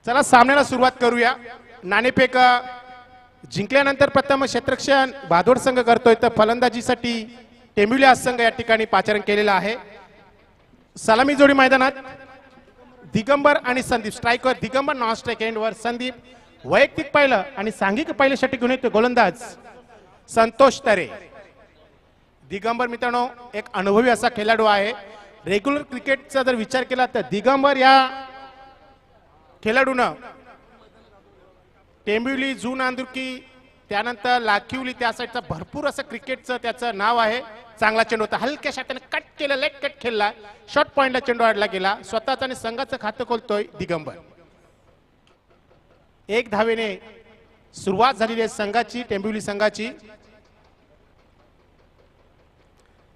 चला सामन्याला सुरुवात करूया। नाणेफेक जिंकल्यानंतर प्रथम क्षेत्ररक्षण भादोड संघ करतोय तर फलंदाजीसाठी टेंबिवली संघ या ठिकाणी पाचारण केलेला आहे। सलामी जोडी मैदानात दिगंबर आणि संदीप स्ट्राइकवर दिगंबर नॉन स्ट्राइक एंडवर संदीप वैयक्तिक पहिलं आणि सांघिक पहिलं षटक घेऊन येतो गोलंदाज संतोष तरे। दिगंबर मित्रांनो एक अनुभवी असा खेळाडू आहे। रेग्युलर क्रिकेटचा जर विचार केला तर दिगंबर या खेळाडूनं टेंबिवली जून अंदुर्की त्यानंतर लाखिवली त्या साईडचा भरपूर असं क्रिकेटचं त्याचं नाव आहे। चांगला चेंडू होता हलक्या शाटाने कट केलं लेट कट खेळला शॉर्ट पॉइंटला चेंडू आडला गेला स्वतःच आणि संघाचं खातं खोलतोय दिगंबर। एक धावेने सुरुवात झालेली आहे संघाची टेंबिवली संघाची।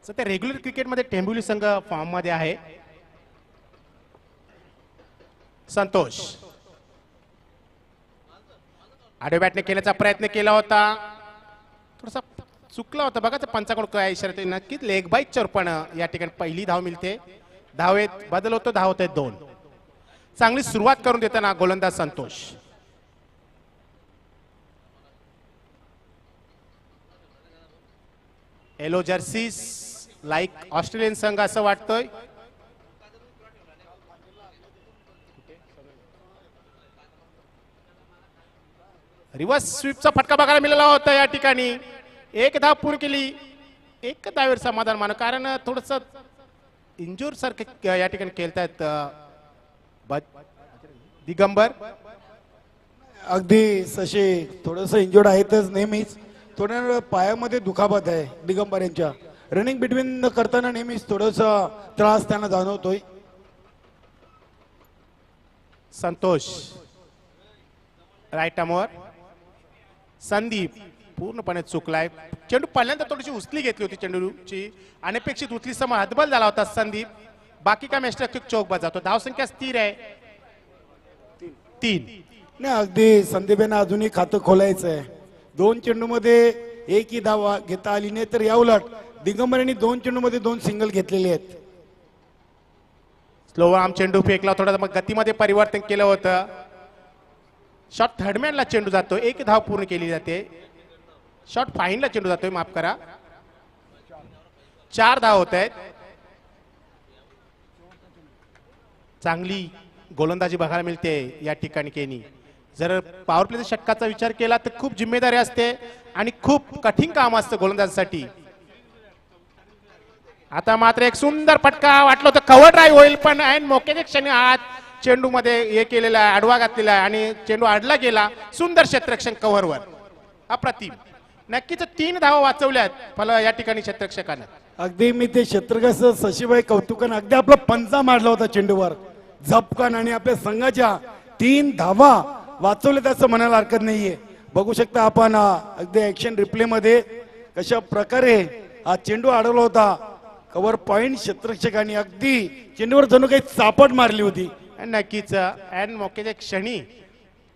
सध्या रेग्युलर क्रिकेटमध्ये टेंबिवली संघ फॉर्म मध्ये आहे। संतोष आडव्या बॅटने खेळण्याचा प्रयत्न केला होता थोडासा चुकला होता बघा पंचाकडून काय इशारा नक्कीच लेग बाईकच्या रूपानं या ठिकाणी पहिली धाव मिळते। धावेत बदल होतो धाव होते 2। चांगली सुरुवात करून देताना गोलंदाज Santosh. Yellow jerseys like Australian संघ असं वाटतोय। रिव्हर्स स्वीपचा फटका बघायला मिळाला होता या ठिकाणी। एक धाव पूर्ण केली एक धावेवर समाधान मानव कारण थोडस इंजूर सारखे या ठिकाणी खेळतायत दिगंबर। अगदी सशे थोडस इंजर्ड आहेतच नेहमीच थोड्या पायामध्ये दुखापत आहे दिगंबर यांच्या रनिंग बिटवीन करताना नेहमीच थोडस त्रास त्यांना जाणवतोय। संतोष राईट आर्मवर संदीप पूर्णपणे चुकलाय चेंडू पहिल्यांदा थोडीशी उचली घेतली होती चेंडूची अनपेक्षित उचली समोर हतबल झाला होता संदीप। बाकी काय मॅच चौक बजावतो धाव संख्या स्थिर आहे 3। नाही अगदी संदीप यांना अजूनही खातं खोलायचं आहे। 2 चेंडू मध्ये एकही धाव घेता आली नाही तर या उलट दिगंबर यांनी 2 चेंडू मध्ये 2 सिंगल घेतलेले आहेत। स्लो आर्म चेंडू फेकला थोडा मग गतीमध्ये परिवर्तन केलं होतं। शॉट थर्डमॅनला चेंडू जातो एक धाव पूर्ण केली जाते। शॉट फाईनला चेंडू जातोय माफ करा 4 धाव होत आहेत। चांगली गोलंदाजी बघायला मिळते या ठिकाणी केनी। जर पॉवर प्लेच्या षटकाचा विचार केला तर खूप जिम्मेदारी असते आणि खूप कठीण काम असतं गोलंदाजीसाठी। आता मात्र एक सुंदर फटका वाटलं होतं कव्हर ड्राईव्ह होईल पण ऐन मोक्याच्या क्षणी हात चेंडू मध्ये हे केलेला आहे आडवा घातलेला आहे आणि चेंडू आडला गेला। सुंदर क्षेत्ररक्षण कव्हरवर अप्रतिम नक्कीच 3 धावा वाचवल्यात फल या ठिकाणी क्षेत्ररक्षकानं। अगदी मी ते क्षेत्ररक्षक शशीभाई कौतुकानं अगदी आपला पंजा मारला होता चेंडूवर झपकन आणि आपल्या संघाच्या 3 धावा वाचवल्यात असं म्हणायला हरकत नाहीये। बघू शकता आपण अगदी ऍक्शन रिप्ले मध्ये कशा प्रकारे हा चेंडू अडवला होता कव्हर पॉइंट क्षेत्ररक्षकांनी अगदी चेंडूवर जणू काही चापट मारली होती। नक्कीच ऐन मोक्याच्या क्षणी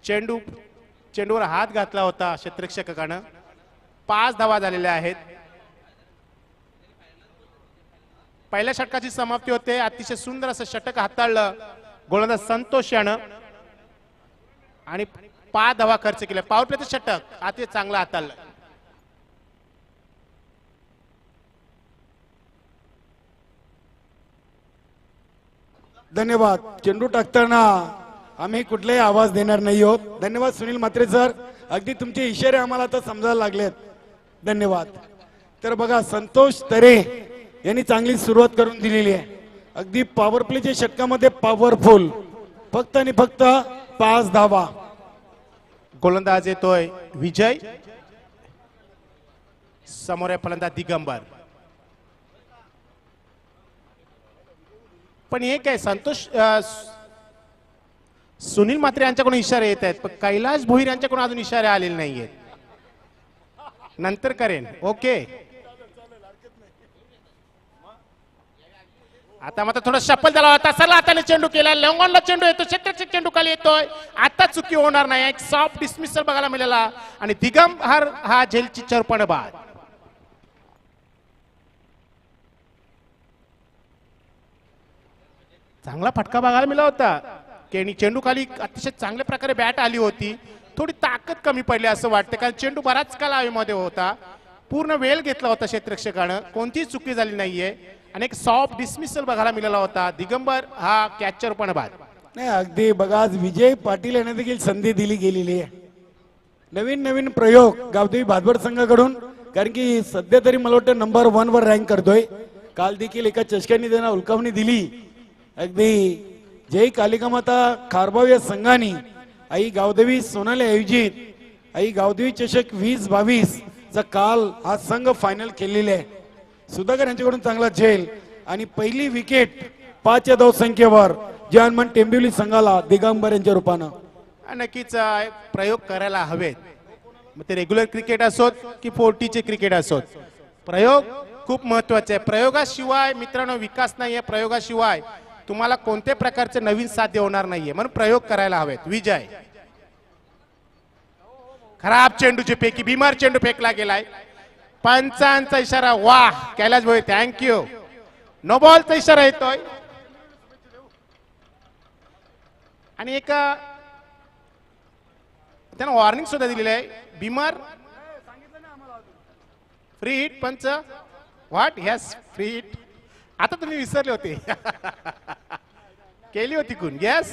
चेंडूवर हात घातला होता क्षेत्ररक्षकानं। 5 धावा झालेल्या आहेत। पहिल्या षटकाची समाप्ती होते अतिशय सुंदर असं षटक हाताळलं गोलंदाज संतोष यानं आणि 5 धावा खर्च केल्या। पॉवर प्लेचं षटक अतिशय चांगलं हाताळलं। धन्यवाद। चेंडू टाकताना आम्ही कुठलाही आवाज देणार नाही आहोत। धन्यवाद सुनील म्हात्रे सर अगदी तुमचे इशारे आम्हाला आता समजायला लागलेत धन्यवाद। तर बघा संतोष तरे यांनी चांगली सुरुवात करून दिलेली आहे अगदी पॉवर प्लेच्या षटकामध्ये पॉवरफुल फक्त आणि फक्त 5 धावा। गोलंदाज येतोय विजय समोर आहे फलंदाज दिगंबर. पण हे काय संतोष सुनील म्हात्रे यांच्याकडून इशारे येत आहेत, पण कैलाश भोईर यांच्याकडून अजून इशारे आलेले नाहीयेत. नंतर करेन. ओके, आता मात्र थोडा शपल झाला होता. सरला हाताने चेंडू केला, लॉंगॉनला चेंडू येतो, क्षेत्ररक्षक चेंडू खाली येतोय. आता चुकी होणार नाही. एक सॉफ्ट डिसमिसल बघायला मिळाला आणि दिगंबर हा झेलची चरपण बाद. चांगला फटका बघायला मिळाला होता. केणी चेंडू खाली अतिशय चांगल्या प्रकारे बॅट आली होती. थोडी ताकद कमी पडली असं वाटतं, कारण चेंडू बराच काळ हवेमध्ये होता. पूर्ण वेळ घेतला होता क्षेत्ररक्षकानं, कोणतीही चुकी झाली नाहीये आणि एक सॉफ्ट डिसमिसल बघायला मिळाला होता. दिगंबर हा कॅचर पण बाद. नाही, अगदी बघा, आज विजय पाटील यांना देखील संधी दिली गेलेली आहे. नवीन नवीन प्रयोग गावदेवी भादवड संघाकडून, कारण की सध्या तरी मला वाटतं नंबर 1 वर रँक करतोय. काल देखील एका चषकांनी त्यांना उलकावणी दिली. अगदी जय कालिका माता खारबाव या संघाने आई गावदेवी सोनाली आयोजित आई गावदेवी चषक 2022 चा काल हा संघ फायनल केलेले आहे. सुधाकर यांच्याकडून चांगला झेल आणि पहिली विकेट 5 या धावसंख्येवर जे हनुमान टेंबिवली संघाला दिगंबर यांच्या रूपानं. नक्कीच प्रयोग करायला हवेत, मग ते रेग्युलर क्रिकेट असोत की 40चे क्रिकेट असोत. प्रयोग खूप महत्वाचे आहे. प्रयोगाशिवाय मित्रांनो विकास नाहीये. प्रयोगाशिवाय तुम्हाला कोणत्या प्रकारचे नवीन साध्य होणार नाहीये, म्हणून प्रयोग करायला हवेत. विजय खराब चेंडूची पैकी भीमार चेंडू फेकला गेलाय. पंचांचा इशारा. वाह कैलाश भाई, थँक्यू. नो बॉलचा इशारा येतोय आणि एक त्यांना वॉर्निंग सुद्धा दिलेली आहे. भीमार फ्री हिट. पंच व्हॉट? Yes, free hit. आता तुम्ही विसरले होते. केली होती कोण? यस.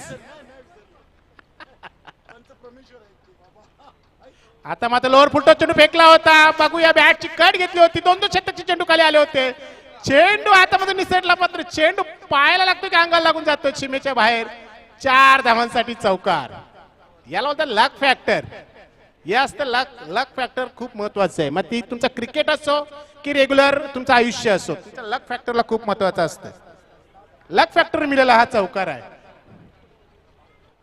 आता मात्र लोअर फुलटॉस चेंडू फेकला होता. बघूया, बॅटची कट घेतली होती. 2-2 क्षेत्राचे चेंडू खाली आले होते. चेंडू हातामध्ये निसटला, मात्र चेंडू पायाला लागतो की अंगाला लागून जातो सीमेच्या बाहेर. 4 धावांसाठी चौकार. याला होता लक फॅक्टर. यस, तर लक फॅक्टर खूप महत्वाचं आहे. मग ती तुमचा क्रिकेट असो की रेग्युलर तुमचं आयुष्य असो, तुमच्या लक फॅक्टरला खूप महत्वाचं असतं. लक फॅक्टर मिळाला हा चौकार आहे.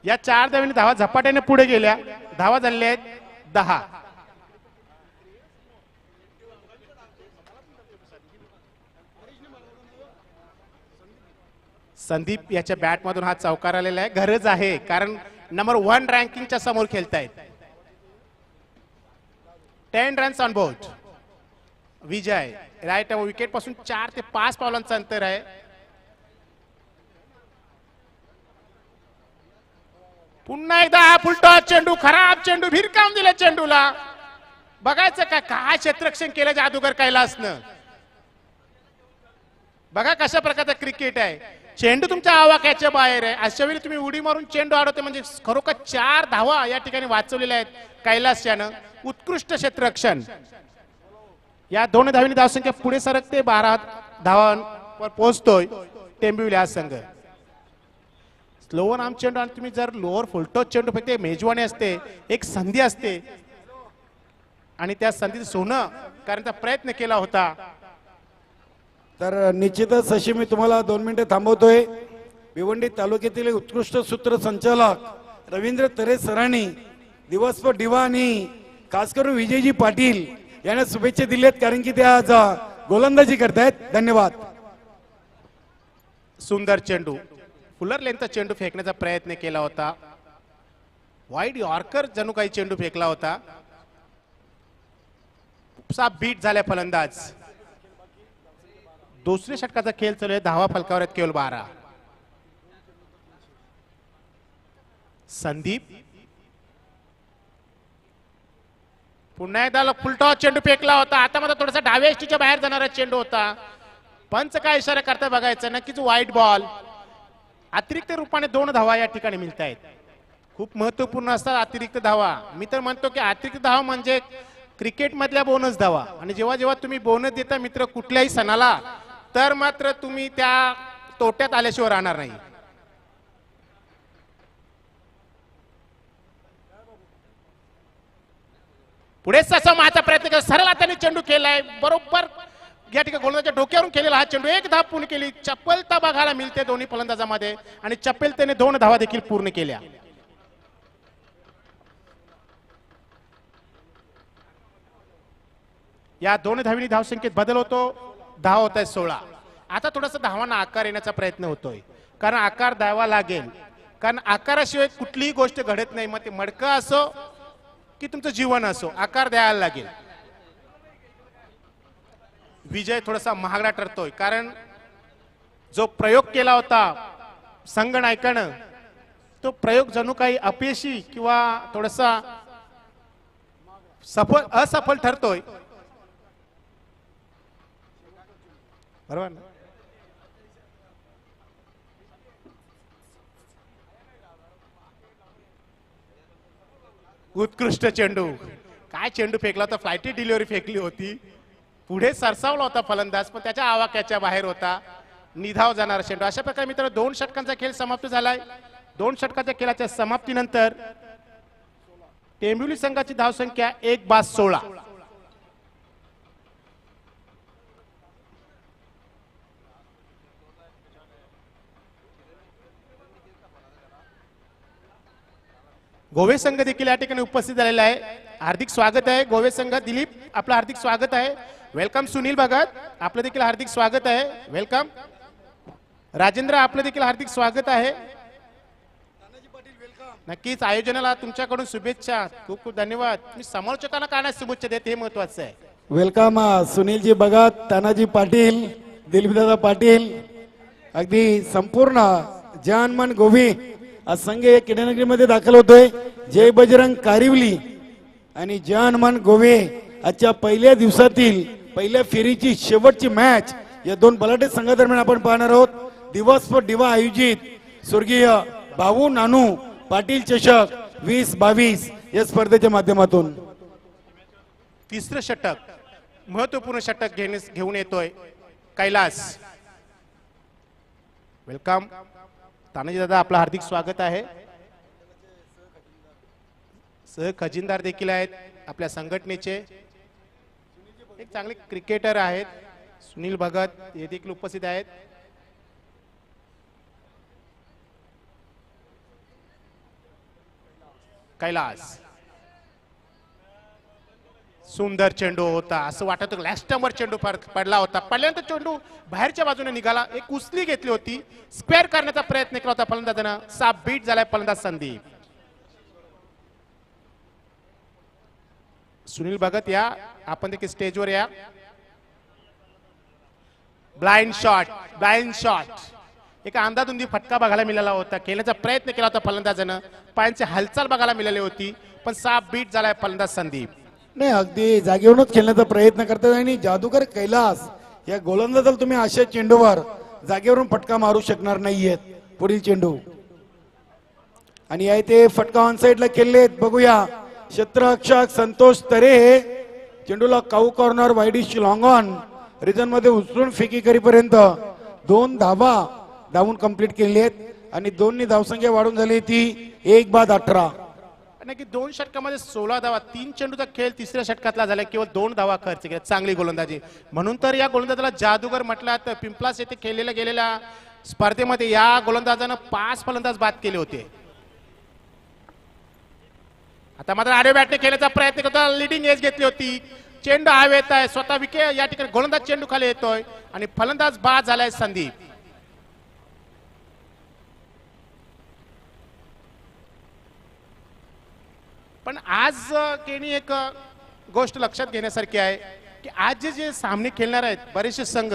या 4 धावांनी धावा झपाट्याने पुढे गेल्या. धावा झालेल्या आहेत 10. संदीप याच्या बॅट मधून हा चौकार आलेला आहे. गरज आहे, कारण नंबर 1 रँकिंगच्या समोर खेळतायत. 10 runs on board. Vijay right wicket पासून 4 ते 5 पावलांचं अंतर आहे. पुन्हा एकदा फुलटॉस चेंडू. खराब चेंडू, भिरकावून दिला चेंडूला. बघायचं का काय क्षेत्ररक्षण केलं जादूगर कैलासनं. बघा कशा प्रकारचा क्रिकेट आहे. चेंडू तुमच्या आवाक्याच्या बाहेर आहे. अशा वेळी तुम्ही उडी मारून चेंडू अडवते, म्हणजे खरोखर 4 धावा या ठिकाणी वाचवलेल्या आहेत कैलासच्यानं. उत्कृष्ट क्षेत्ररक्षण. या 2 धावांनी धावसंख्या पुढे सरकते. 12 धावांवर पोहोचतोय टेंबिवली हा संघ. स्लोवर आर्म चेंडू आणि तुम्ही जर लोअर फुलटॉस चेंडू फेकते, मेजवानी असते, एक संधी असते आणि त्या संधीत सोनं करण्याचा प्रयत्न केला होता. तर निश्चितच अशी मी तुम्हाला 2 मिनिटे थांबवतोय. भिवंडी तालुक्यातील उत्कृष्ट सूत्रसंचालक रवींद्र तरे सरांनी दिवसभर दिवा आणि खास करून विजयजी पाटील यांना शुभेच्छा दिल्यात, कारण की ते आज गोलंदाजी करतायत. धन्यवाद. सुंदर चेंडू, फुलर लेंथचा चेंडू फेकण्याचा प्रयत्न केला होता. वाईड यॉर्कर जणू काही चेंडू फेकला होता. उपसा बीट झाल्या फलंदाज. दुसऱ्या षटकाचा खेळ चालू आहे. धावा फलकावर आहेत केवळ 12. संदीप पुन्हा एकदा फुलटॉस चेंडू फेकला होता. आता मात्र थोडासा डाव्या एसटीच्या बाहेर जाणारा चेंडू होता. पंच काय इशारा करता बघायचं. नक्कीच वाईट बॉल. अतिरिक्त रूपाने 2 धावा या ठिकाणी मिळत आहेत. खूप महत्वपूर्ण असतात अतिरिक्त धावा. मी तर म्हणतो की अतिरिक्त धावा म्हणजे क्रिकेट मधल्या बोनस धावा. आणि जेव्हा जेव्हा तुम्ही बोनस देता मित्र कुठल्याही सणाला, तर मात्र तुम्ही त्या तोट्यात आल्याशिवाय राहणार नाही. पुढे ससा मारचा प्रयत्न केला, सरळ हाताने चेंडू केलाय, बरोबर या ठिकाणी गोलंदाजाच्या डोक्यावरून केलेला हा चेंडू, एक धाव पूर्ण केली. चपलता बघायला मिळते दोन्ही फलंदाजामध्ये आणि चपलतेने 2 धावा देखील पूर्ण केल्या. या 2 धावींनी धावसंख्येत बदल होतो. धाव होत आहे 16. आता थोडासा धावांना आकार येण्याचा प्रयत्न होतोय, कारण आकार द्यावा लागेल, कारण आकाराशिवाय कुठलीही गोष्ट घडत नाही. मग ते मडकं असो की तुमचं जीवन असो, आकार द्यायला लागेल. विजय थोडासा महागडा ठरतोय, कारण जो प्रयोग केला होता संगनायकानं, तो प्रयोग जणू काही अपयशी किंवा थोडासा असफल ठरतोय. बरोबर ना? उत्कृष्ट चेंडू, काय चेंडू फेकला होता, फ्लायटी डिलिव्हरी फेकली होती, पुढे सरसावला होता फलंदाज, पण त्याच्या आवाक्याच्या बाहेर होता. निधाव जाणारा चेंडू. अशा प्रकारे मित्र 2 षटकांचा खेळ समाप्त झालाय. 2 षटकांच्या खेळाच्या समाप्तीनंतर टेंबिवली संघाची धावसंख्या 1/16. गोवे संघ देखील या ठिकाणी उपस्थित झालेला आहे. हार्दिक स्वागत आहे गोवे संघ. दिलीप आपलं हार्दिक स्वागत आहे. वेलकम. सुनील भगत आपलं देखील हार्दिक स्वागत आहे. वेलकम. राजेंद्र आपलं देखील हार्दिक स्वागत आहे. नक्कीच आयोजनाला तुमच्याकडून शुभेच्छा. खूप खूप धन्यवाद. तुम्ही समालोचकांना काय नाही शुभेच्छा देत हे महत्वाचं आहे. वेलकम सुनीलजी भगत, तानाजी पाटील, दिलीपदादा पाटील, अगदी संपूर्ण जनमन गोवी आज संघ किडनगरीमध्ये दाखल होतोय. जय बजरंग कारिवली आणि जनमन गोवे आजच्या पहिल्या दिवसातील पहिल्या फेरीची शेवटची मॅच या 2 बलाढ्य संघादरम्यान आपण पाहणार आहोत. दिवस फॉर दिवा आयोजित स्वर्गीय भाऊ नानू पाटील चषक 2022 या स्पर्धेच्या माध्यमातून तिसरं षटक, महत्वपूर्ण षटक घेऊन येतोय कैलास. वेलकम. तानाजी दादा आपलं हार्दिक स्वागत आहे. सह खजिनदार देखील आहेत आपल्या संघटनेचे. एक चांगले क्रिकेटर आहेत सुनील भगत, हे देखील उपस्थित आहेत. कैलास, सुंदर चेंडू होता. असं वाटत होतं लॅस्टमवर चेंडू पडला होता. पडल्यानंतर चेंडू बाहेरच्या बाजूने निघाला. एक उचली घेतली होती, स्क्वेअर करण्याचा प्रयत्न केला होता फलंदाजानं. 6 बीट झालाय फलंदाज संदीप. सुनील भगत या, आपण देखील स्टेजवर या. Blind shot, blind shot. एक अंदाधुंदी फटका बघायला मिळाला होता. खेळण्याचा प्रयत्न केला होता फलंदाजानं. पायांची हालचाल बघायला मिळाली होती, पण 6 बीट झालाय फलंदाज संदीप. नाही, अगदी जागेवरूनच खेळण्याचा प्रयत्न करतात आणि जादूगर कैलास या गोलंदाजाला तुम्ही अशा चेंडूवर जागेवरून फटका मारू शकणार नाहीयेत. पुढील चेंडू आणि आहे ते फटका ऑन साइडला खेळलेत. बघूया क्षेत्ररक्षक संतोष तरे चेंडूला cow corner wideish long on region मध्ये उचलून फेकी करीपर्यंत 2 धावा धावून कंप्लीट केली आहेत आणि 2नी धावसंख्या वाढून झाली ती 1/18. की 2 षटकामध्ये 16 धावा. 3 चेंडूचा खेळ तिसऱ्या षटकातला झाला. केवळ 2 धावा खर्च केल्या. चांगली गोलंदाजी. म्हणून तर या गोलंदाजाला जादूगर म्हटलं. तर पिंपलास येथे खेळलेल्या गेलेल्या स्पर्धेमध्ये या गोलंदाजानं 5 फलंदाज बाद केले होते. आता मात्र आडव्या बॅटने खेळण्याचा प्रयत्न करतो. लिडिंग एज घेतली होती. चेंडू हवेत आहे. स्वतः विकेट या ठिकाणी गोलंदाज चेंडू खाली येतोय आणि फलंदाज बाद झालाय संदीप. पण आज केनी एक गोष्ट लक्षात घेण्यासारखी आहे की आज जे सामने खेळणार आहेत बरेचसे संघ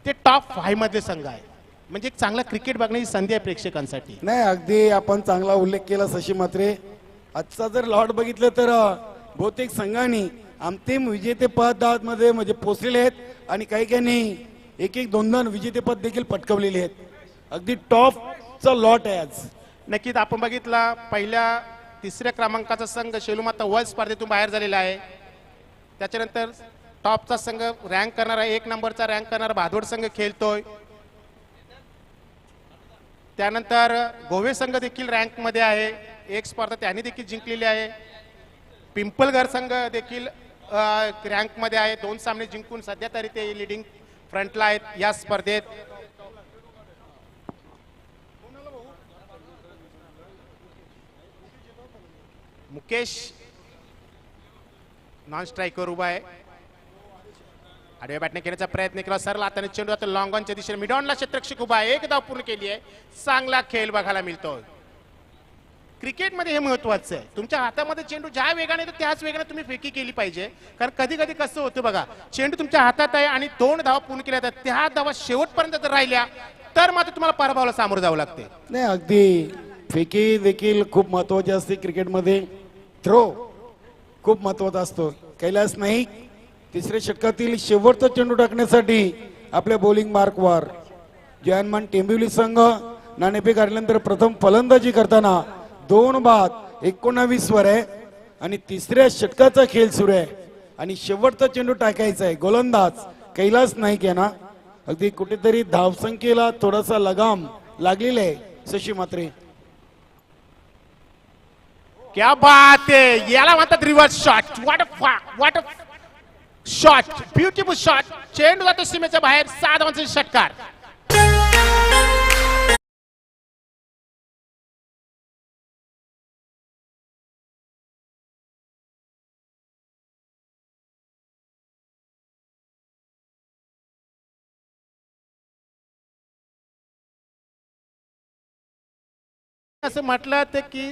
ते टॉप 5 मधले संघ आहे. म्हणजे एक चांगला क्रिकेट बघण्याची संधी आहे प्रेक्षकांसाठी. नाही, अगदी आपण चांगला उल्लेख केला शशी मात्रे. आजचा जर लॉट बघितलं तर बहुतेक संघांनी अंतिम विजेतेपद मध्ये म्हणजे पोचलेले आहेत आणि काही काही 1-1, 2-2 विजेतेपद देखील पटकावलेले आहेत. अगदी टॉपचा लॉट आहे आज. नक्कीच आपण बघितला पहिल्या 3ऱ्या क्रमांकाचा संघ शेलूमाता वर्ल्ड स्पर्धेतून बाहेर झालेला आहे. त्याच्यानंतर टॉपचा संघ रँक करणारा 1 नंबरचा रँक करणारा भादोड संघ खेळतोय. त्यानंतर गोवे संघ देखील रँक मध्ये आहे. एक स्पर्धा त्यांनी देखील जिंकलेली आहे. पिंपलघर संघ देखील रँक मध्ये आहे. 2 सामने जिंकून सध्या तरी ते लीडिंग फ्रंटला आहेत या स्पर्धेत. मुकेश नॉन स्ट्रायकर उभा आहे. आडव्या बॅटने खेळण्याचा प्रयत्न केला. सरला हाताने चेंडू आता लॉंग ऑनच्या दिशेने मिडॉनला क्षेत्ररक्षक उभा आहे. 1 धाव पूर्ण केली आहे. चांगला खेळ बघायला मिळतो. क्रिकेटमध्ये हे महत्वाचं आहे. तुमच्या हातामध्ये चेंडू ज्या वेगाने येतो त्याच वेगाने तुम्ही फेकी केली पाहिजे. कारण कधी कधी कसं होतं बघा, चेंडू तुमच्या हातात आहे आणि 2 धावा पूर्ण केल्या जातात. त्या धावा शेवटपर्यंत जर राहिल्या तर मात्र तुम्हाला पराभवाला सामोरं जावं लागते. नाही, अगदी फेकी देखील खूप महत्वाची असते क्रिकेटमध्ये. थ्रो खूप महत्वाचा असतो. कैलास नाईक तिसऱ्या षटकातील शेवटचा चेंडू टाकण्यासाठी आपल्या बॉलिंग मार्कवर. जयनमान टेंबिवली संघ नाणेफेक हरल्यानंतर प्रथम फलंदाजी करताना 2 बाद 19 वर आहे आणि तिसऱ्या षटकाचा खेळ सुरू आहे आणि शेवटचा चेंडू टाकायचा आहे. गोलंदाज कैलास नाईक आहे ना. अगदी कुठेतरी धावसंख्येला थोडासा लगाम लागलेला आहे शशी मात्रे. क्या बात आहे. याला म्हणतात reverse shot. What a shot, beautiful shot. चेंडू जातो सीमेच्या बाहेर. 7 धावांचा षटकार. असं म्हटलं तर की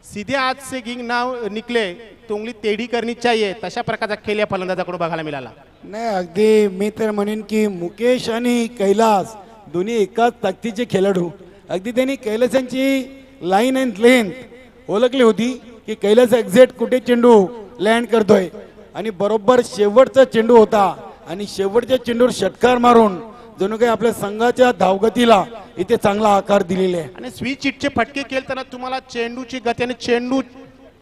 सीधे हाथ से गिंग नाव निकले तो उंगली टेढ़ी करनी चाहिए, तशा प्रकारचा खेळ या फलंदाजाकडून बघायला मिळाला. नाही, अगदी मी तर म्हणेन की मुकेश आणि कैलास दोन्ही एकाच ताकदीचे खेळाडू. अगदी त्यांनी कैलासांची लाईन अँड लेंथ ओळखली होती की कैलास एक्झॅक्ट कुठे चेंडू लँड करतोय आणि बरोबर शेवटचा चेंडू होता आणि शेवटच्या चेंडूवर षटकार मारून जणू काही आपल्या संघाच्या धावगतीला इथे चांगला आकार दिलेला आहे. आणि स्विच हिटचे फटके खेळताना तुम्हाला चेंडूची गती आणि चेंडू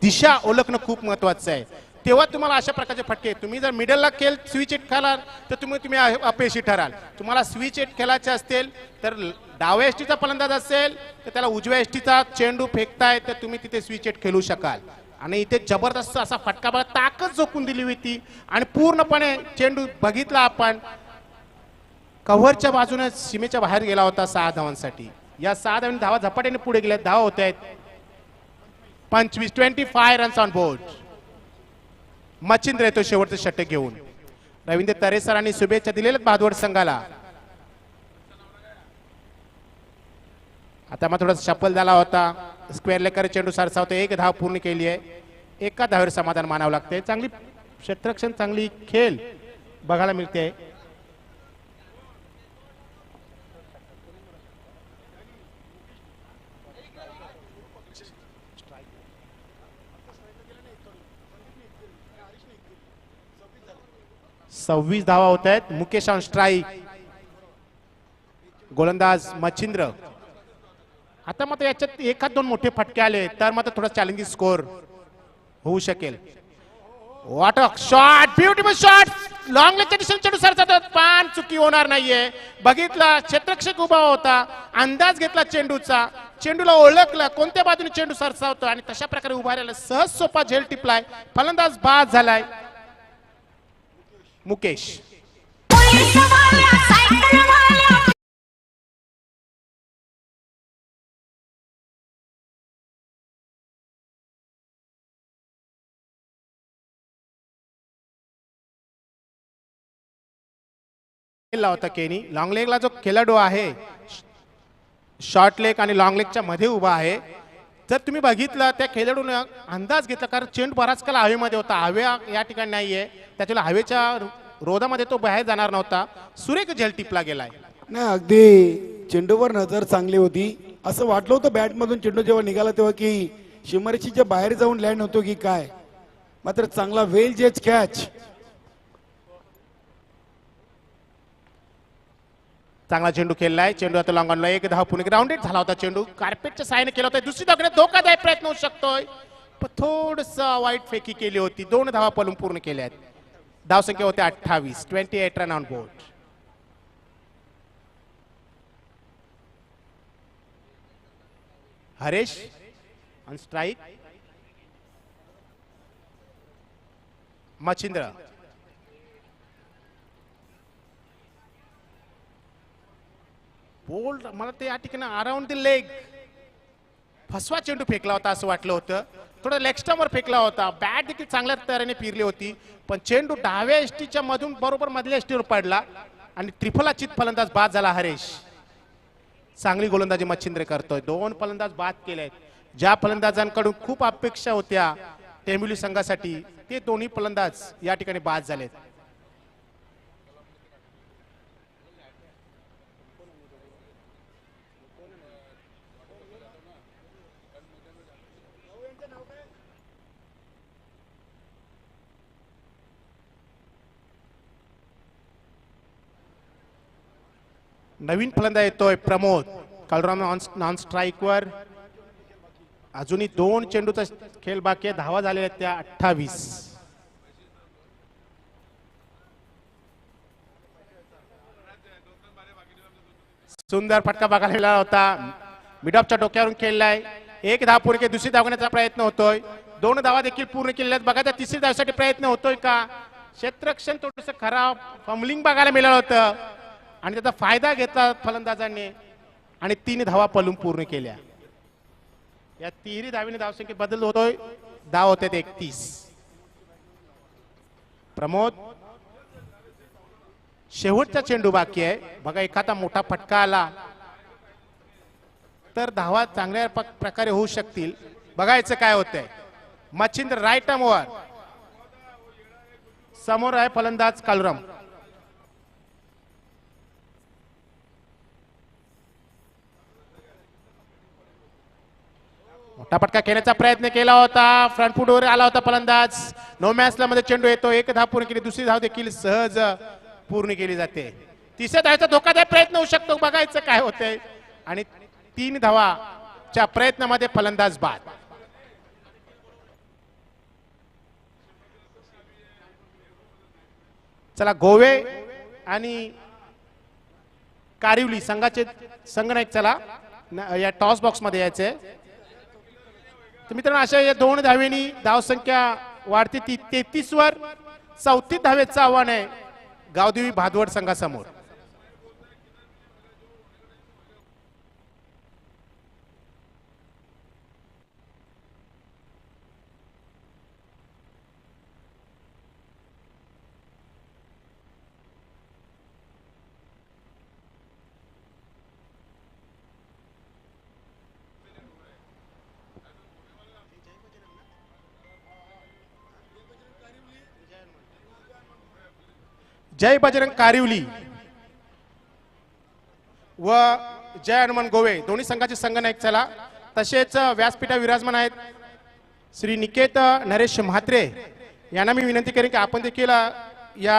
दिशा ओळखणं खूप महत्वाचं आहे. तेव्हा तुम्हाला अशा प्रकारचे फटके, तुम्ही जर मिडलला खेळ स्विच हिट खेळाल तर तुम्ही अपयशी ठराल. तुम्हाला स्विच हिट खेळायचे असतील तर डाव्या एसटीचा फलंदाज असेल तर त्याला उजव्या एसटीचा चेंडू फेकताय तर तुम्ही तिथे स्विच हिट खेळू शकाल. आणि इथे जबरदस्त असा फटका बघा, ताकद झोकून दिली होती आणि पूर्णपणे चेंडू बघितला आपण कव्हरच्या बाजूने सीमेच्या बाहेर गेला होता 6 धावांसाठी. या 6 धावांनी धावा झपाट्याने पुढे गेल्या. धावा होत आहेत 25 रन्स ऑन बोर्ड. मच्छिंद्र येतो शेवटचं षटक घेऊन. रवींद्र तरेसरांनी शुभेच्छा दिलेल्या भादवड संघाला. आता मग थोडासा शफल झाला होता. स्क्वेअर लेकर चेंडू सरसा होता. 1 धाव पूर्ण केली आहे. एका धावेवर समाधान मानावं लागते. चांगली क्षेत्ररक्षण, चांगली खेळ बघायला मिळते. सव्वीस धावा होत आहेत. Mukesh on strike. गोलंदाज मच्छिंद्र. आता मात्र याच्यात 1-2 मोठे फटके आले तर मात्र थोडा चॅलेंजिंग स्कोर होऊ शकेल. What a shot, beautiful shot. Long लेगच्या दिशेने चेंडू सरसा, पान चुकी होणार नाहीये. बघितला क्षेत्ररक्षक उभा होता, अंदाज घेतला चेंडूचा, चेंडूला ओळखला कोणत्या बाजूने चेंडू सरसावतो आणि तशा प्रकारे उभा राहिला. सहज सोपा झेल टिपलाय. फलंदाज बाद झालाय. मुकेश. होता केनी. लॉंग लेगला जो खेळाडू आहे शॉर्ट लेग आणि लॉंग लेगच्या मध्ये उभा आहे. जर तुम्ही बघितलं त्या खेळाडूने अंदाज घेतला, कारण चेंडू बराच काळ हवेमध्ये होता. हवा या ठिकाणी नाहीये, त्याच्याला हवेच्या रोधामध्ये तो बाहेर जाणार नव्हता. सुरेख झेल टिपला गेलाय. नाही, अगदी चेंडूवर नजर चांगली होती. असं वाटलं होतं बॅटमधून चेंडू जेव्हा निघाला तेव्हा की शिमरशीच्या बाहेर जाऊन लँड होतो की काय. मात्र चांगला वेल जज कॅच. चांगला चेंडू खेळलाय. चेंडू आता लॉंग ऑनला. 1 धाव पूर्ण. ग्राउंडेड झाला होता चेंडू. कार्पेटच्या साहाय्याने केला होता. दुसरी धावणे धोकादायक प्रयत्न होऊ शकतोय, पण थोडस वाईट फेकी केली होती. 2 धावा पलून पूर्ण केल्या आहेत. धावसंख्या होते 28 run on board. Haresh on strike. Machhindra. Bowled मला ते या ठिकाणी अराउंड द लेग फसवा चेंडू फेकला होता असं वाटलं होतं. थोडं लेग स्टंपवर फेकला होता. बॅट देखील चांगल्या तऱ्हेने फिरली होती पण चेंडू डाव्या एसटीच्या मधून बरोबर मधल्या एसटीवर पडला आणि त्रिफलाचित फलंदाज बाद झाला. हरेश चांगली गोलंदाजी मच्छिंद्र करतोय. 2 फलंदाज बाद केलेत. ज्या फलंदाजांकडून खूप अपेक्षा होत्या टेंबिवली संघासाठी ते दोन्ही फलंदाज या ठिकाणी बाद झालेत. नवीन फलंदाज येतोय प्रमोद. कालराम नॉन स्ट्राईक वर. अजूनही 2 चेंडूचा खेळ बाकी आहे. धावा झालेल्या आहेत त्या 28. सुंदर फटका बघायला मिळाला होता. मिडऑफच्या डोक्यावरून खेळलाय. 1 धाव पूर्ण केली. दुसरी धाव घेण्याचा प्रयत्न होतोय. 2 धावा देखील पूर्ण केलेल्या आहेत. बघा त्या तिसरी धावसाठी प्रयत्न होतोय का. क्षेत्ररक्षण थोडस खराब फंबलिंग बघायला मिळालं होतं आणि त्याचा फायदा घेतला फलंदाजांनी आणि 3 धावा पलून पूर्ण केल्या. या 3 धावीने धावसंख्येत बदल होतोय. धाव होते 31. प्रमोद शेवटचा चेंडू बाकी आहे. बघा एखादा मोठा फटका आला तर धावा चांगल्या प्रकारे होऊ शकतील. बघायचं काय होतंय. Machhindra right arm over. समोर आहे फलंदाज कालुराम. मोठा फटका खेळण्याचा प्रयत्न केला होता. फ्रंट फुटवर आला होता फलंदाज. नो मॅचला मध्ये चेंडू येतो. 1 धाव पूर्ण केली. दुसरी धाव देखील सहज पूर्ण केली जाते. तिसऱ्या धावेचा धोकादायक प्रयत्न होऊ शकतो. बघायचं काय होतंय. आणि 3 धावाच्या प्रयत्नामध्ये फलंदाज बाद. चला गोवे आणि कारिवली संघाचे संघनायक चला या टॉस बॉक्स मध्ये यायचे. तर मित्रांनो अशा या 2 धावेनी धावसंख्या वाढते 33 वर. 34 धावेचं आव्हान आहे गावदेवी भादवड संघासमोर. जय बजरंग कारिवली व जय हनुमान गोवे दोन्ही संघाचे संघनायक चला. तसेच व्यासपीठा विराजमान आहेत श्री निकेत नरेश म्हात्रे यांना मी विनंती करेन की आपण देखील या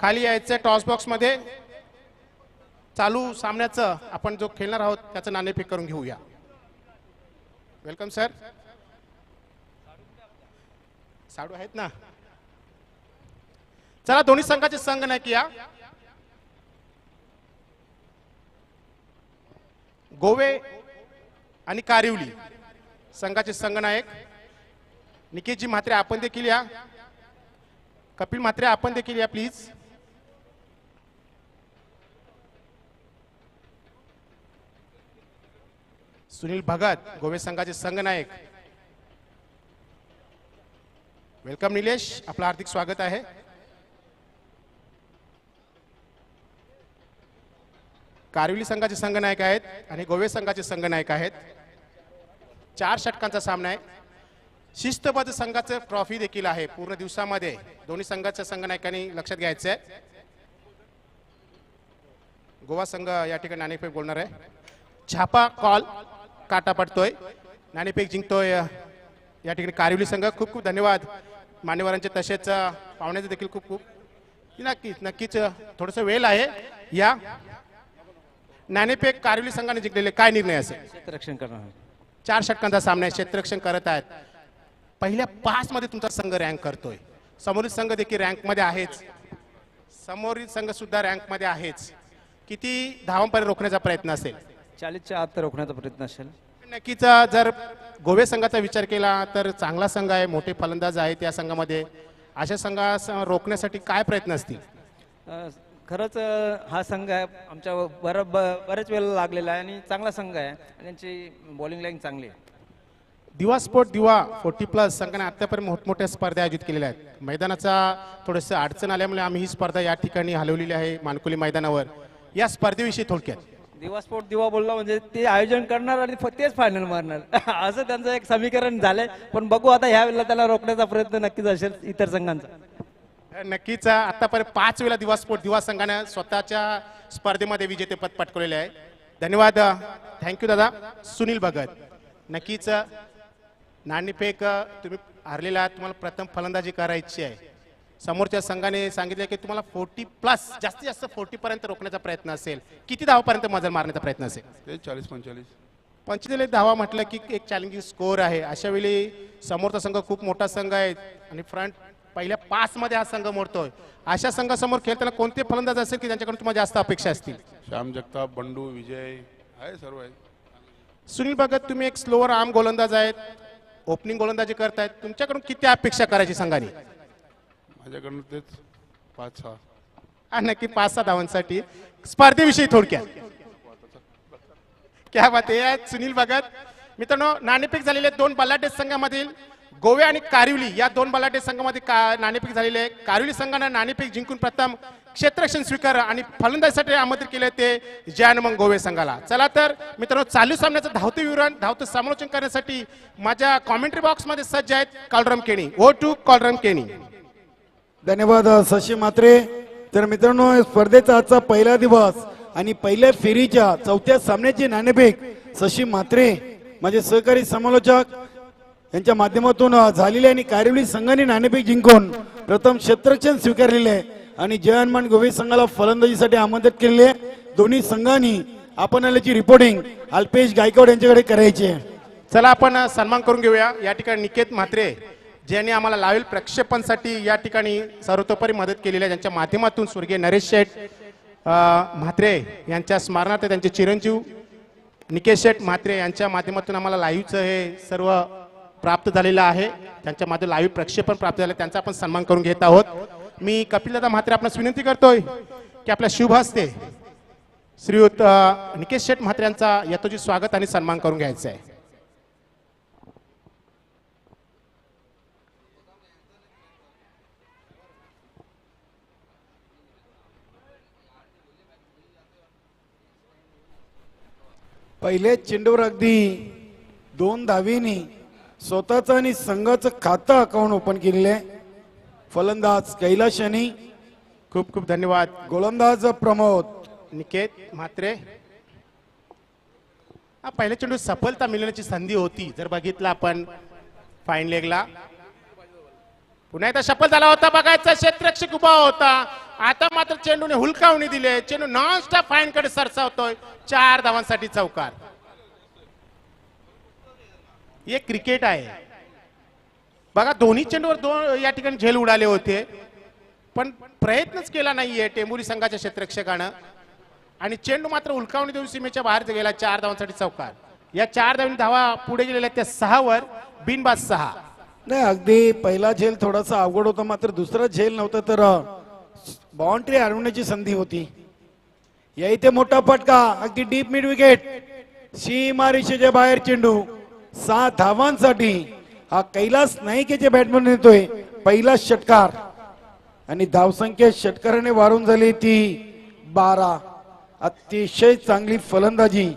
खाली यायचं टॉस बॉक्स मध्ये चालू सामन्याचं आपण जो खेळणार आहोत त्याचं नाणेफेक करून घेऊया. Welcome sir. साडू आहेत ना. चला दोन्ही संघाचे संघनायक या. गोवे आणि कारिवली संघाचे संघनायक निकेतजी म्हात्रे आपण देखील या. कपिल म्हात्रे आपण देखील या प्लीज. सुनील भगत गोवे संघाचे संघनायक. वेलकम निलेश, आपलं हार्दिक स्वागत आहे. कारिवली संघाचे संघनायक आहेत आणि गोवे संघाचे संघनायक आहेत. 4 षटकांचा सामना आहे. शिस्तबद्ध संघाचं ट्रॉफी देखील आहे. पूर्ण दिवसामध्ये दोन्ही संघाच्या संघनायकांनी लक्षात घ्यायचं आहे. गोवा संघ या ठिकाणी नाणेफेक बोलणार आहे. छापा कॉल काटा पडतोय. नाणेफेक जिंकतोय या ठिकाणी कारिवली संघ. खूप खूप धन्यवाद मान्यवरांचे तसेच पाहुण्याचे देखील खूप खूप. नक्कीच थोडंसं वेळ आहे. या नाणेफेक कारिवली संघाने जिंकलेले काय निर्णय असेल. क्षेत्ररक्षण करणार. 4 षटकांचा सामना आहे. क्षेत्ररक्षण करत आहेत. पहिल्या 5 मध्ये तुमचा संघ रँक करतोय. समोरील संघ देखील रँक मध्ये आहेच. समोरील संघ सुद्धा रँक मध्ये आहेच. किती धावांपर्यंत रोखण्याचा प्रयत्न असेल. 40च्या आत रोखण्याचा प्रयत्न असेल. नक्कीच जर गोवे संघाचा विचार केला तर चांगला संघ आहे. मोठे फलंदाज आहेत या संघामध्ये अशा संघास रोखण्यासाठी काय प्रयत्न असतील? खरंच हा संघ आहे आमच्या बऱ्याच वेळेला लागलेला आहे आणि चांगला संघ आहे आणि त्यांची बॉलिंग लाईन चांगली आहे. दिवा स्पोर्ट दिवा 40+ संघाने आतापर्यंत मोठमोठ्या स्पर्धा आयोजित केलेल्या आहेत. मैदानाचा थोडंसं अडचण आल्यामुळे आम्ही ही स्पर्धा या ठिकाणी हलवलेली आहे मानकोली मैदानावर. या स्पर्धेविषयी थोडक्यात. दिवा स्पोर्ट दिवा बोलला म्हणजे ते आयोजन करणार आणि तेच फायनल मारणार असं त्यांचं एक समीकरण झालंय. पण बघू आता ह्या वेळेला त्याला रोखण्याचा प्रयत्न नक्कीच असेल इतर संघांचा. नक्कीच आतापर्यंत 5 वेळा दिवा स्पोर्ट दिवा संघाने स्वतःच्या स्पर्धेमध्ये विजेतेपद पटकवलेले आहे. धन्यवाद, थँक्यू दादा. सुनील भगत, नक्कीच नाणेफेक तुम्ही हारलेला आहात, तुम्हाला प्रथम फलंदाजी करायची आहे. समोरच्या संघाने सांगितले की तुम्हाला 40+ जास्तीत जास्त 40 पर्यंत रोखण्याचा प्रयत्न असेल. किती धावापर्यंत मजल मारण्याचा प्रयत्न असेल? ते 40-45. 45 धावा म्हटलं की एक चॅलेंजिंग स्कोअर आहे. अशा वेळी समोरचा संघ खूप मोठा संघ आहे आणि फ्रंट पहिल्या 5 मध्ये हा संघ मोडतोय. अशा संघासमोर खेळताना कोणते फलंदाज असेल की त्यांच्याकडून तुम्हाला जास्त अपेक्षा असतील? श्याम जगताप, बंडू, विजय आहे, सर्व आहे. सुनील भगत, तुम्ही एक स्लोअर आर्म गोलंदाज आहेत, ओपनिंग गोलंदाजी करतायत, तुमच्याकडून किती अपेक्षा करायची संघाने? माझ्याकडनं तेच 5-6. नक्की 5-6 धावांसाठी. स्पर्धेविषयी थोडक्यात क्या बात आहे सुनील भगत. मित्रांनो, नाणेफेक झालेले 2 बलाढ्य संघामधील गोवे आणि कारिवली या 2 बलाढ्य संघामध्ये नाणेफेक झालेले आहे. कारिवली संघानं नाणेफेक जिंकून प्रथम क्षेत्ररक्षण स्वीकार आणि फलंदाजीसाठी आमंत्रित केले ते जयानमंग गोवे संघाला. चला तर मित्रांनो, चालू सामन्याचं धावते विवरण धावतं समालोचन करण्यासाठी माझ्या कॉमेंट्री बॉक्समध्ये सज्ज आहेत कॉलरम केणी. ओ टू कॉलरम केणी. धन्यवाद शशी म्हात्रे. तर मित्रांनो, स्पर्धेचा आजचा पहिला दिवस आणि पहिल्या फेरीच्या 4थ्या सामन्याची नाणेफेक शशी म्हात्रे माझे सहकारी समालोचक यांच्या माध्यमातून झालेली आणि कारिवली संघाने नाणेफेक जिंकून प्रथम क्षेत्ररक्षण स्वीकारलेले आहे आणि जयानमान गोवे संघाला फलंदाजीसाठी आमंत्रित केलेले आहे. दोन्ही संघांनी आपण आल्याची रिपोर्टिंग अल्पेश गायकवाड यांच्याकडे करायची आहे. चला आपण सन्मान करून घेऊया. या ठिकाणी निकेत म्हात्रे ज्यांनी आम्हाला लाईव्ह प्रक्षेपणासाठी या ठिकाणी सर्वतोपरी मदत केलेली आहे, ज्यांच्या माध्यमातून स्वर्गीय नरेश शेठ म्हात्रे यांच्या स्मरणार्थ त्यांचे चिरंजीव निकेश शेठ म्हात्रे यांच्या माध्यमातून आम्हाला लाईव्हचं हे सर्व प्राप्त झालेलं आहे. त्यांच्या माध्यमातून लाईव्ह प्रक्षेपण प्राप्त झालं, त्यांचा आपण सन्मान करून घेत आहोत. मी कपिलदादा म्हात्रे आपणास विनंती करतोय की आपल्या शुभ हस्ते श्रीयुत निकेश शेठ म्हात्रे यांचा यथोचित स्वागत आणि सन्मान करून घ्यायचा आहे. पहिल्या चेंडूवर अगदी 2 धावेनी स्वतःचं आणि संघाचं खातं अकाउंट ओपन केलेलं आहे. फलंदाज कैलाश यांनी. खूप खूप धन्यवाद. गोलंदाज प्रमोद. निकेत म्हात्रे, पहिल्या चेंडू सफलता मिळण्याची संधी होती. जर बघितलं आपण फाईन लेगला पुन्हा एकदा सफल झाला होता. बघायचा क्षेत्ररक्षक उभा होता. आता मात्र चेंडूने हुलकावणी दिले. चेंडू नॉन स्टॉप फाईन कडे सरसावतोय. 4 धावांसाठी चौकार. हे क्रिकेट आहे बघा. दोन्ही चेंडूवर या ठिकाणी झेल उडाले होते, पण प्रयत्नच केला नाहीये टेंभुर्णी संघाच्या क्षेत्ररक्षकानं आणि चेंडू मात्र हुलकावणी देऊन सीमेच्या बाहेर गेला. 4 धावांसाठी चौकार. या 4 धावांनी धावा पुढे गेलेल्या त्या 6 वर बिनबाद 6. नाही, अगदी पहिला झेल थोडासा अवघड होता, मात्र दुसरा झेल नव्हता तर बाउंड्री हरवण्याची संधी होती. या इथे मोठा फटका, अगदी डीप मिड विकेट, सीमारेषेच्या बाहेर चेंडू. 6 धावांसाठी हा कैलास नाईकेचे बॅटमॅन येतोय. पहिला षटकार आणि धावसंख्या षटकाराने वारून झाली ती 12. अतिशय चांगली फलंदाजी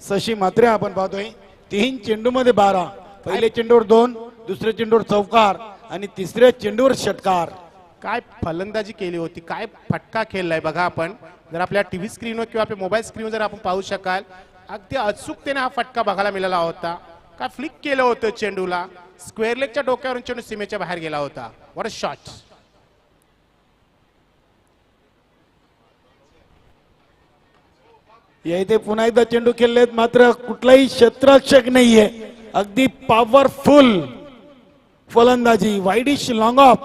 शशी म्हात्रे आपण पाहतोय. 3 चेंडू मध्ये 12. पहिल्या चेंडूवर 2, दुसऱ्या चेंडूवर चौकार आणि तिसऱ्या चेंडूवर षटकार. काय फलंदाजी केली होती, काय फटका खेळलाय बघा. आपण जर आपल्या टीव्ही स्क्रीनवर किंवा आपल्या मोबाईल स्क्रीनवर जर आपण पाहू शकाल, अगदी अचूकतेने हा फटका बघायला मिळाला होता. काय फ्लिक केलं होतं चेंडूला. स्क्वेअर लेगच्या डोक्यावरून चेंडू सीमेच्या बाहेर गेला होता. What a shot. या इथे पुन्हा एकदा चेंडू खेळलेत, मात्र कुठलाही क्षेत्ररक्षक नाहीये. अगदी पॉवरफुल फलंदाजी. वाईडिश लॉंग ऑफ,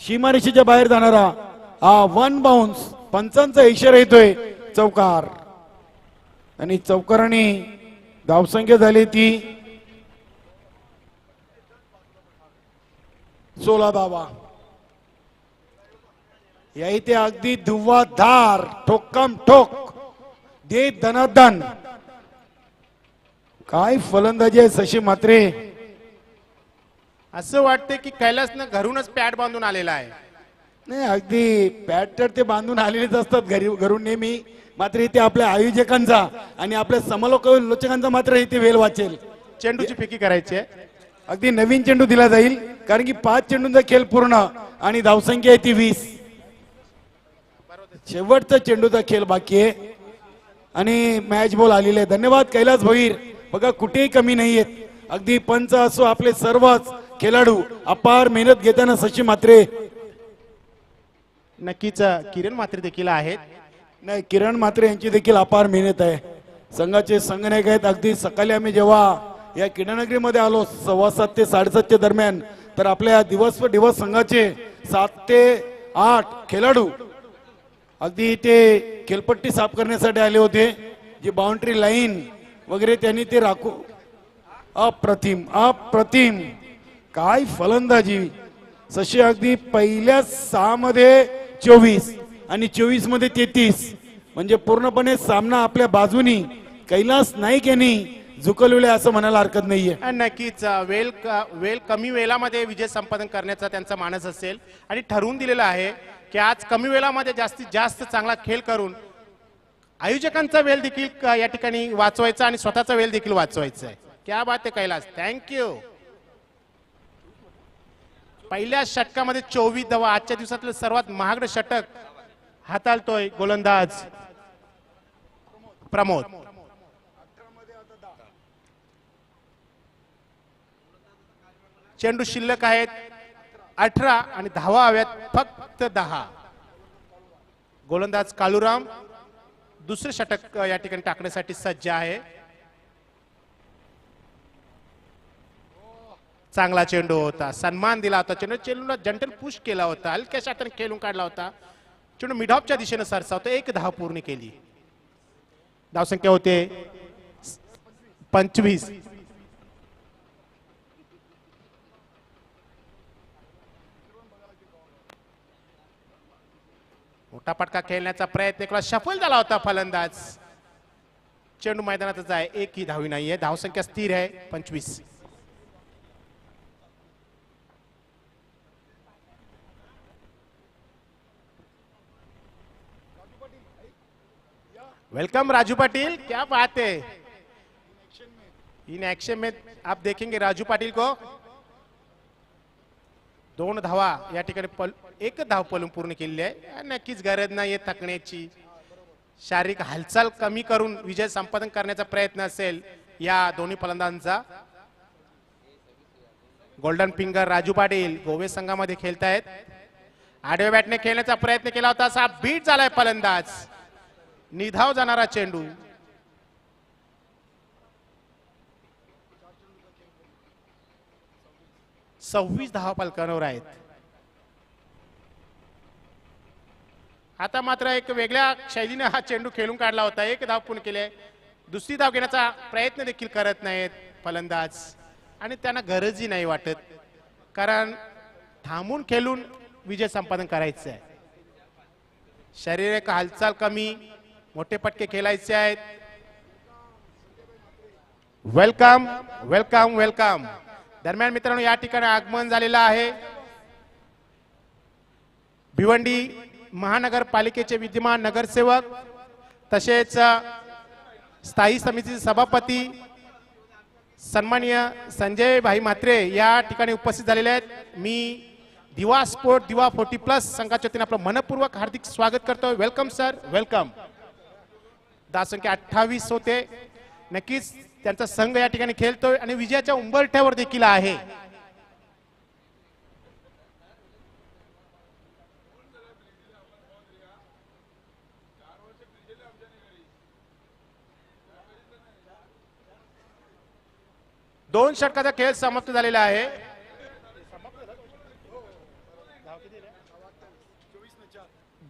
सीमारेषेच्या बाहेर जाणारा हा 1 बाउन्स. पंचांचा इशारा येतोय. चौकार आणि चौकाराने धावसंख्या झाली ती 16 धावा. या इथे अगदी धुव्वाधार ठोकम ठोक दे दनादन. काय फलंदाजी आहे शशी म्हात्रे. असं वाटतं की कैलासनं घरूनच पॅड बांधून आलेला आहे. नाही अगदी पॅट तर ते बांधून आलेलेच असतात घरून नेहमी. मात्र इथे आपल्या आयोजकांचा आणि आपल्या समालोचकांचा मात्र इथे वेल वाचेल. चेंडूची फेकी करायची आहे. अगदी नवीन चेंडू दिला जाईल कारण की 5 चेंडूंचा खेळ पूर्ण आणि धावसंख्या आहे ती 20. शेवटचा चेंडूचा खेळ बाकी आहे आणि मॅच बॉल आलेले आहे. धन्यवाद कैलास भोईर. बघा कुठेही कमी नाहीयेत. अगदी पंच असो आपले सर्वच खेळाडू अपार मेहनत घेताना शशी म्हात्रे. नक्कीच किरण म्हात्रे देखील आहेत. नाही किरण म्हात्रे यांची देखील अपार मेहनत आहे. संघाचे संघनायक आहेत. अगदी सकाळी आम्ही जेव्हा या क्रीडानगरीमध्ये आलो 7:15 ते 7:30 दरम्यान तर आपल्या दिवस संघाचे 7 ते 8 खेळाडू अगदी इथे खेळपट्टी साफ करण्यासाठी आले होते. जी बाउंड्री लाईन वगैरे त्यांनी ते राखू. अप्रतिम अप्रतिम काय फलंदाजी. शशी अगदी पहिल्या 6 मध्ये 24 आणि 24 मध्ये 33 म्हणजे पूर्णपणे सामना आपल्या बाजूनी कैलास नाईक यांनी झुकवलेले असं म्हणायला हरकत नाहीये. नक्कीच वेल कमी वेळामध्ये विजय संपादन करण्याचा त्यांचा मानस असेल आणि ठरवून दिलेला आहे की आज कमी वेळामध्ये जास्तीत जास्त चांगला खेळ करून आयोजकांचा वेळ देखील या ठिकाणी वाचवायचा आणि स्वतःचा वेळ देखील वाचवायचा आहे. क्या बात आहे कैलास. थँक्यू. पहिल्या षटकामध्ये 24 धावा. आजच्या दिवसातलं सर्वात महागडं षटक हाताळतोय गोलंदाज प्रमोद. चेंडू शिल्लक आहेत 18 आणि धावा हव्यात फक्त 10. गोलंदाज कालूराम दुसरे षटक या ठिकाणी टाकण्यासाठी सज्ज आहे. चांगला चेंडू होता. सन्मान दिला होता. चेंडूला जंटल पुश केला होता. हलक्याशा हाताने खेळून काढला होता. चेंडू मिडऑफच्या दिशेने सरसा होता. 1 धाव पूर्ण केली. धावसंख्या होते 25. मोठा पटका खेळण्याचा प्रयत्न केला. सफल झाला होता फलंदाज. चेंडू मैदानातच आहे. एकही धावी नाहीये. धावसंख्या स्थिर आहे 25. वेलकम राजू पाटिल. क्या बात है. इन एक्शन में आप देखेंगे राजू पाटिल को. 2 धावा या ठिकाणी 1 धाव पलून पूर्ण केलेली आहे. नक्कीच गरज नाहीये थकण्याची. शारीरिक हालचाल कमी करून विजय संपादन करण्याचा प्रयत्न असेल या दोन्ही फलंदाजांचा. गोल्डन फिंगर राजू पाटील गोवे संघामध्ये खेळतायत. आडव्या बॅटने खेळण्याचा प्रयत्न केला होता. असा बीट झालाय फलंदाज. निधाव जाणारा चेंडू. सव्वीस धावा पालकांवर आहेत. आता मात्र एक वेगळ्या शैलीने हा चेंडू खेळून काढला होता. 1 धाव पूर्ण केले. दुसरी धाव घेण्याचा प्रयत्न देखील करत नाहीत फलंदाज आणि त्यांना गरजही नाही वाटत कारण थांबून खेळून विजय संपादन करायचं आहे. शारीरिक हालचाल कमी, मोठे पटके खेळायचे आहेत. Welcome welcome welcome. दरम्यान मित्रांनो या ठिकाणी आगमन झालेलं आहे भिवंडी महानगरपालिकेचे विद्यमान नगरसेवक तसेच स्थायी समितीचे सभापती सन्माननीय संजय भाई म्हात्रे या ठिकाणी उपस्थित झालेले आहेत. मी दिवा स्पोर्ट दिवा 40+ संघाच्या वतीने आपलं मनपूर्वक हार्दिक स्वागत करतो. Welcome sir welcome. धावसंख्या 28 होते. नक्कीच त्यांचा संघ या ठिकाणी खेळतोय आणि विजयाच्या उंबरठ्यावर देखील आहे. दोन षटकाचा खेळ समाप्त झालेला आहे.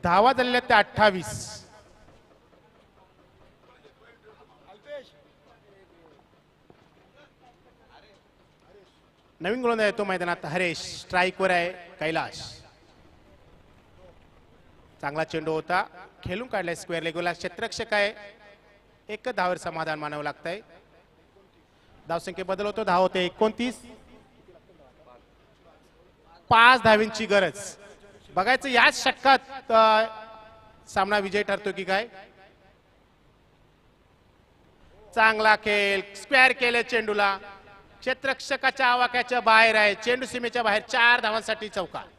धावा झालेल्या त्या 28. नवीन गोलंदाज येतो मैदानात हरेश. स्ट्राईक वर आहे कैलाश. चांगला चेंडू होता, खेळून काढलाय स्क्वेअर लेगोला. क्षेत्ररक्षक आहे, एक धावावर समाधान मानावं लागतंय. धावसंख्ये बदल होतो, धाव होते 29. 5 धावींची गरज. बघायचं याच षटकात सामना विजय ठरतो की काय. चांगला खेळ, स्क्वेअर केले चेंडूला, क्षेत्ररक्षकाच्या आवाक्याच्या बाहेर आहे, चेंडू सीमेच्या बाहेर. 4 धावांसाठी चौकार.